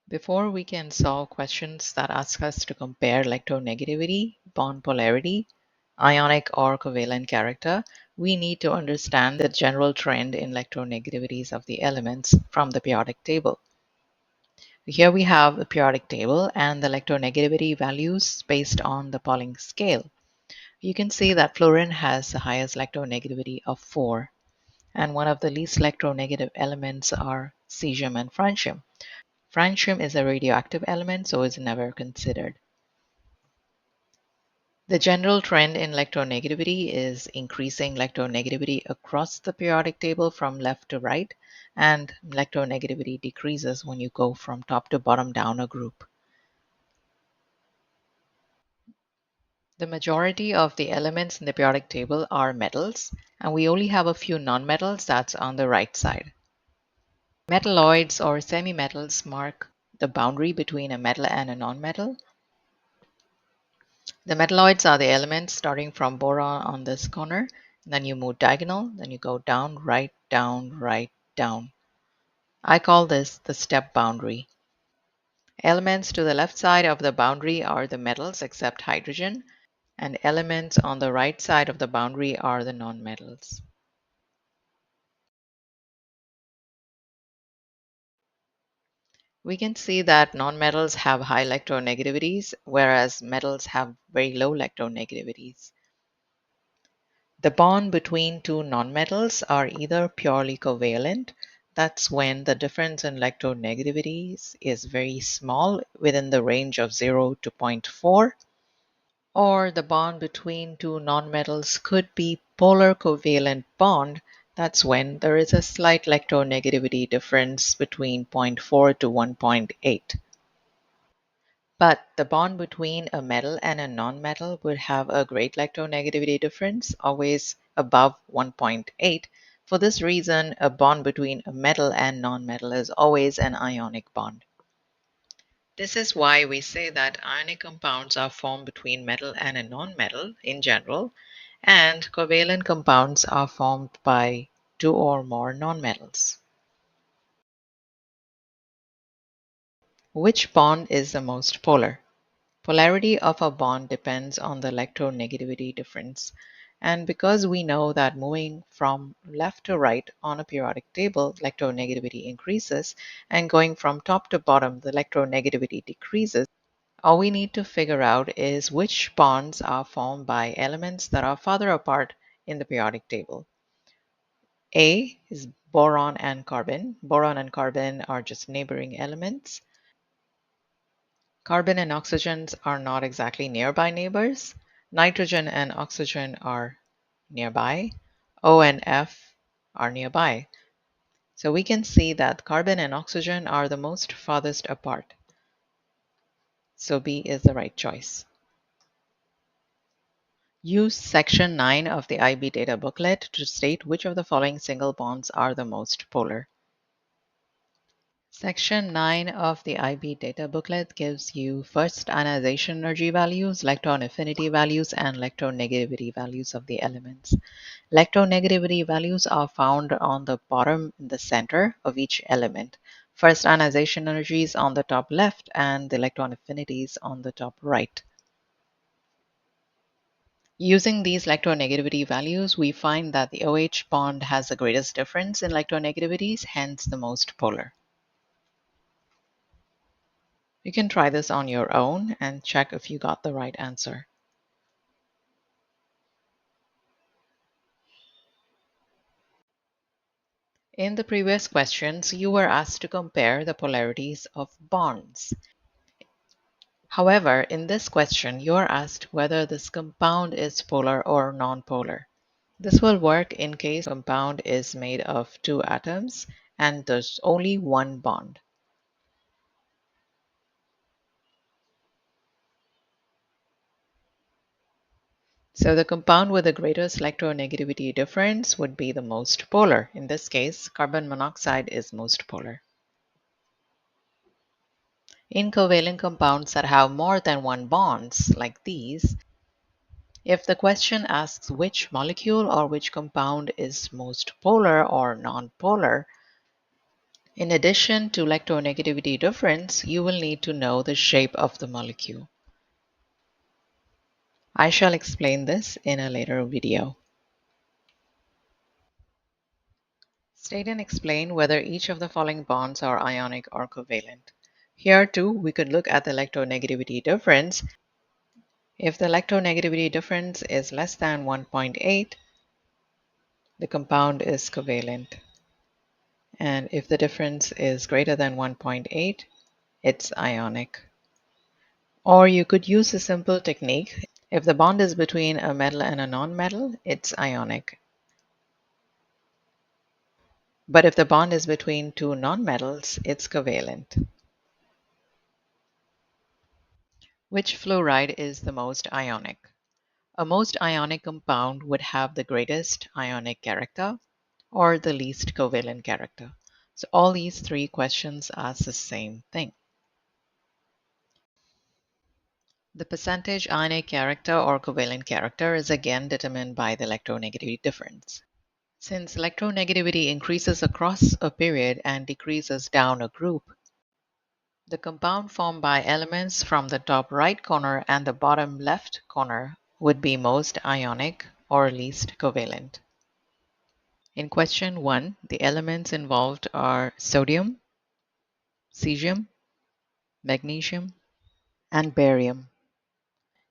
Before we can solve questions that ask us to compare electronegativity, bond polarity, ionic or covalent character, we need to understand the general trend in electronegativities of the elements from the periodic table. Here we have the periodic table and the electronegativity values based on the Pauling scale. You can see that fluorine has the highest electronegativity of 4, and one of the least electronegative elements are cesium and francium. Francium is a radioactive element, so is never considered. The general trend in electronegativity is increasing electronegativity across the periodic table from left to right, and electronegativity decreases when you go from top to bottom down a group. The majority of the elements in the periodic table are metals, and we only have a few nonmetals that's on the right side. Metalloids or semimetals mark the boundary between a metal and a nonmetal. The metalloids are the elements starting from boron on this corner, then you move diagonal, then you go down, right, down, right, down. I call this the step boundary. Elements to the left side of the boundary are the metals except hydrogen, and elements on the right side of the boundary are the nonmetals. We can see that nonmetals have high electronegativities, whereas metals have very low electronegativities. The bond between two nonmetals are either purely covalent, that's when the difference in electronegativities is very small within the range of 0 to zero point 0.4, or the bond between two nonmetals could be polar covalent bond, that's when there is a slight electronegativity difference between 0.4 to 1.8. But the bond between a metal and a nonmetal would have a great electronegativity difference, always above 1.8. For this reason, a bond between a metal and nonmetal is always an ionic bond. This is why we say that ionic compounds are formed between metal and a nonmetal in general, and covalent compounds are formed by two or more nonmetals. Which bond is the most polar? Polarity of a bond depends on the electronegativity difference, and because we know that moving from left to right on a periodic table, electronegativity increases, and going from top to bottom, the electronegativity decreases, all we need to figure out is which bonds are formed by elements that are farther apart in the periodic table. A is boron and carbon. Boron and carbon are just neighboring elements. Carbon and oxygen are not exactly nearby neighbors. Nitrogen and oxygen are nearby. O and F are nearby. So we can see that carbon and oxygen are the most farthest apart. So B is the right choice. Use section 9 of the IB data booklet to state which of the following single bonds are the most polar. Section 9 of the IB data booklet gives you first ionization energy values, electron affinity values, and electronegativity values of the elements. Electronegativity values are found on the bottom in the center of each element. First ionization energies on the top left and the electron affinities on the top right. Using these electronegativity values, we find that the OH bond has the greatest difference in electronegativities, hence the most polar. You can try this on your own and check if you got the right answer. In the previous questions, you were asked to compare the polarities of bonds. However, in this question, you are asked whether this compound is polar or nonpolar. This will work in case the compound is made of two atoms and there's only one bond. So the compound with the greatest electronegativity difference would be the most polar. In this case, carbon monoxide is most polar. In covalent compounds that have more than one bonds, like these, if the question asks which molecule or which compound is most polar or nonpolar, In addition to electronegativity difference, you will need to know the shape of the molecule. I shall explain this in a later video. State and explain whether each of the following bonds are ionic or covalent. Here too, we could look at the electronegativity difference. If the electronegativity difference is less than 1.8, the compound is covalent. And if the difference is greater than 1.8, it's ionic. Or you could use a simple technique. If the bond is between a metal and a nonmetal, it's ionic. But if the bond is between two nonmetals, it's covalent. Which fluoride is the most ionic? A most ionic compound would have the greatest ionic character or the least covalent character. So all these three questions ask the same thing. The percentage ionic character or covalent character is again determined by the electronegativity difference. Since electronegativity increases across a period and decreases down a group, the compound formed by elements from the top right corner and the bottom left corner would be most ionic or least covalent. In question 1, the elements involved are sodium, cesium, magnesium, and barium.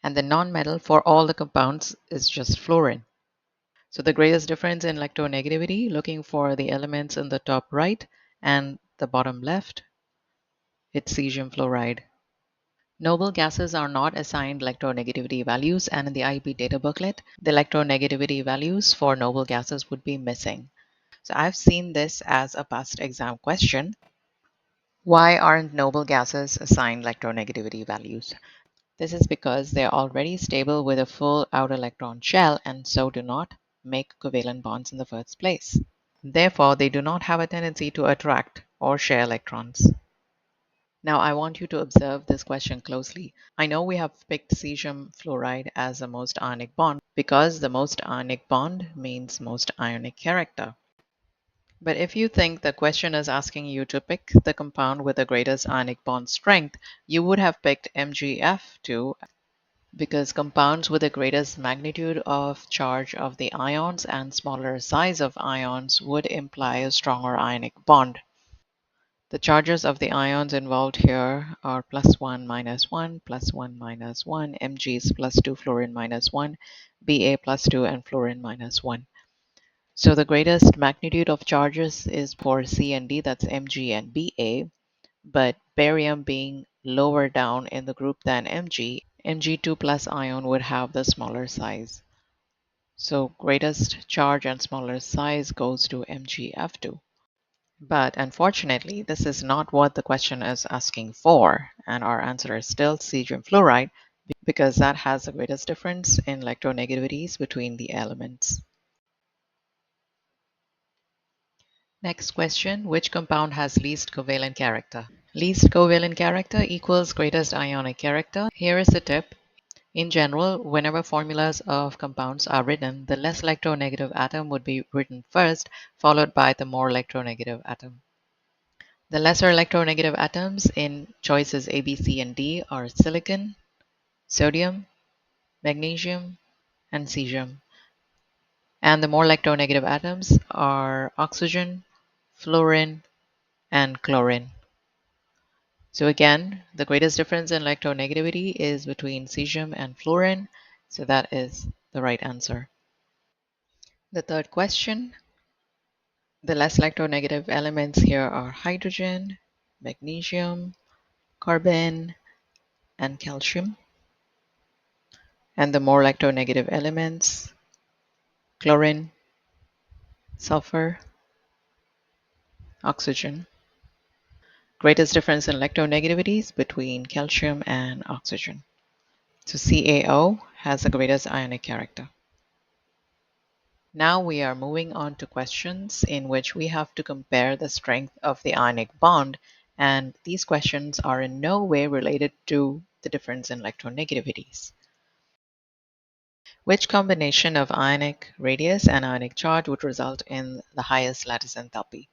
And the nonmetal for all the compounds is just fluorine. So the greatest difference in electronegativity, looking for the elements in the top right and the bottom left, it's cesium fluoride. Noble gases are not assigned electronegativity values, and in the IB data booklet, the electronegativity values for noble gases would be missing. So I've seen this as a past exam question. Why aren't noble gases assigned electronegativity values? This is because they're already stable with a full outer electron shell and so do not make covalent bonds in the first place. Therefore, they do not have a tendency to attract or share electrons. Now, I want you to observe this question closely. I know we have picked cesium fluoride as the most ionic bond because the most ionic bond means most ionic character. But if you think the question is asking you to pick the compound with the greatest ionic bond strength, you would have picked MgF2 because compounds with the greatest magnitude of charge of the ions and smaller size of ions would imply a stronger ionic bond. The charges of the ions involved here are +1 -1, +1 -1, Mg is +2, fluorine -1, Ba +2, and fluorine -1. So the greatest magnitude of charges is for C and D, that's Mg and Ba, but barium being lower down in the group than Mg, Mg2 plus ion would have the smaller size. So greatest charge and smaller size goes to MgF2. But unfortunately, this is not what the question is asking for, and our answer is still cesium fluoride because that has the greatest difference in electronegativities between the elements. Next question, which compound has least covalent character? Least covalent character equals greatest ionic character. Here is the tip. In general, whenever formulas of compounds are written, the less electronegative atom would be written first, followed by the more electronegative atom. The lesser electronegative atoms in choices A, B, C, and D are silicon, sodium, magnesium, and cesium. And the more electronegative atoms are oxygen, fluorine, and chlorine. So again, the greatest difference in electronegativity is between cesium and fluorine, so that is the right answer. The third question, the less electronegative elements here are hydrogen, magnesium, carbon, and calcium. And the more electronegative elements, chlorine, sulfur, oxygen. Greatest difference in electronegativities between calcium and oxygen. So CaO has the greatest ionic character. Now we are moving on to questions in which we have to compare the strength of the ionic bond, and these questions are in no way related to the difference in electronegativities. Which combination of ionic radius and ionic charge would result in the highest lattice enthalpy?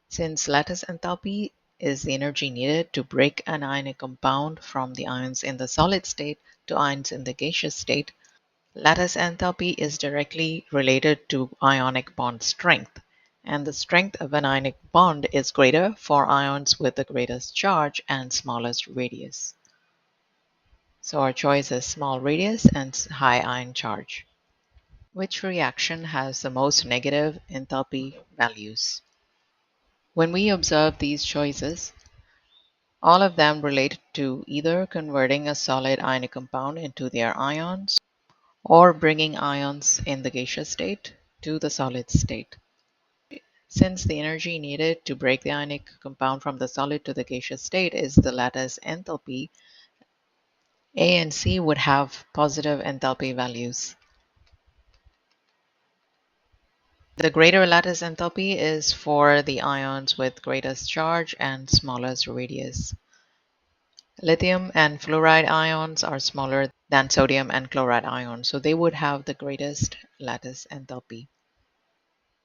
Since lattice enthalpy is the energy needed to break an ionic compound from the ions in the solid state to ions in the gaseous state, lattice enthalpy is directly related to ionic bond strength, and the strength of an ionic bond is greater for ions with the greatest charge and smallest radius. So our choice is small radius and high ion charge. Which reaction has the most negative enthalpy values? When we observe these choices, all of them relate to either converting a solid ionic compound into their ions or bringing ions in the gaseous state to the solid state. Since the energy needed to break the ionic compound from the solid to the gaseous state is the lattice enthalpy, A and C would have positive enthalpy values. The greater lattice enthalpy is for the ions with greatest charge and smallest radius. Lithium and fluoride ions are smaller than sodium and chloride ions, so they would have the greatest lattice enthalpy.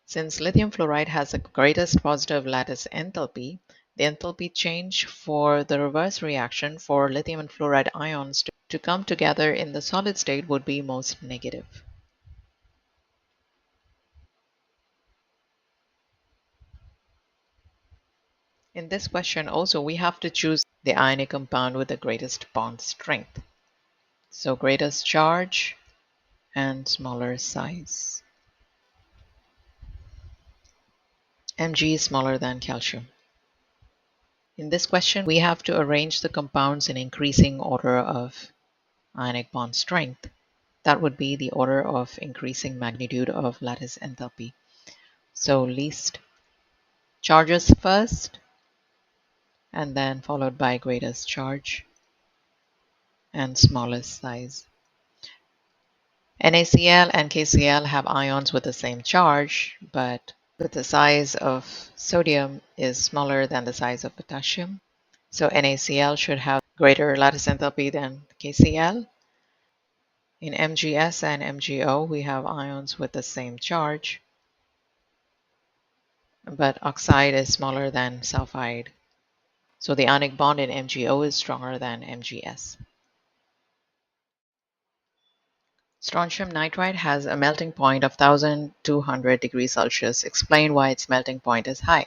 Since lithium fluoride has the greatest positive lattice enthalpy, the enthalpy change for the reverse reaction for lithium and fluoride ions to come together in the solid state would be most negative. In this question also, we have to choose the ionic compound with the greatest bond strength. So greatest charge and smaller size. Mg is smaller than calcium. In this question, we have to arrange the compounds in increasing order of ionic bond strength. That would be the order of increasing magnitude of lattice enthalpy. So least charges first, and then followed by greatest charge and smallest size. NaCl and KCl have ions with the same charge, but the size of sodium is smaller than the size of potassium. So NaCl should have greater lattice enthalpy than KCl. In MgS and MgO, we have ions with the same charge, but oxide is smaller than sulfide. So the ionic bond in MgO is stronger than MgS. Strontium nitride has a melting point of 1200 degrees Celsius. Explain why its melting point is high.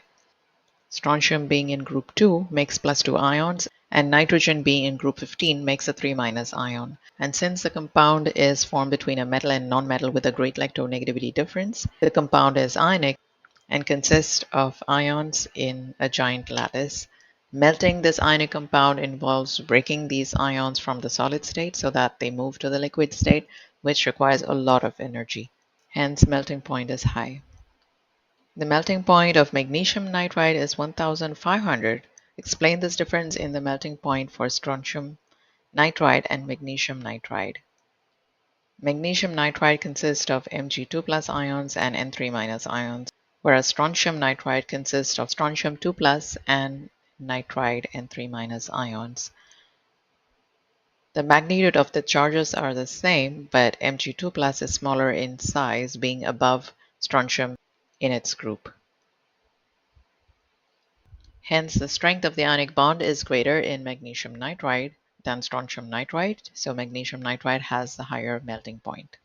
Strontium being in group 2 makes +2 ions, and nitrogen being in group 15 makes a 3- ion. And since the compound is formed between a metal and nonmetal with a great electronegativity difference, the compound is ionic and consists of ions in a giant lattice. Melting this ionic compound involves breaking these ions from the solid state so that they move to the liquid state, which requires a lot of energy. Hence, melting point is high. The melting point of magnesium nitride is 1500. Explain this difference in the melting point for strontium nitride and magnesium nitride. Magnesium nitride consists of Mg2 plus ions and N3 minus ions, whereas strontium nitride consists of strontium 2 plus and nitride N3 minus ions. The magnitude of the charges are the same, but Mg2 plus is smaller in size, being above strontium in its group. Hence, the strength of the ionic bond is greater in magnesium nitride than strontium nitride, so magnesium nitride has the higher melting point.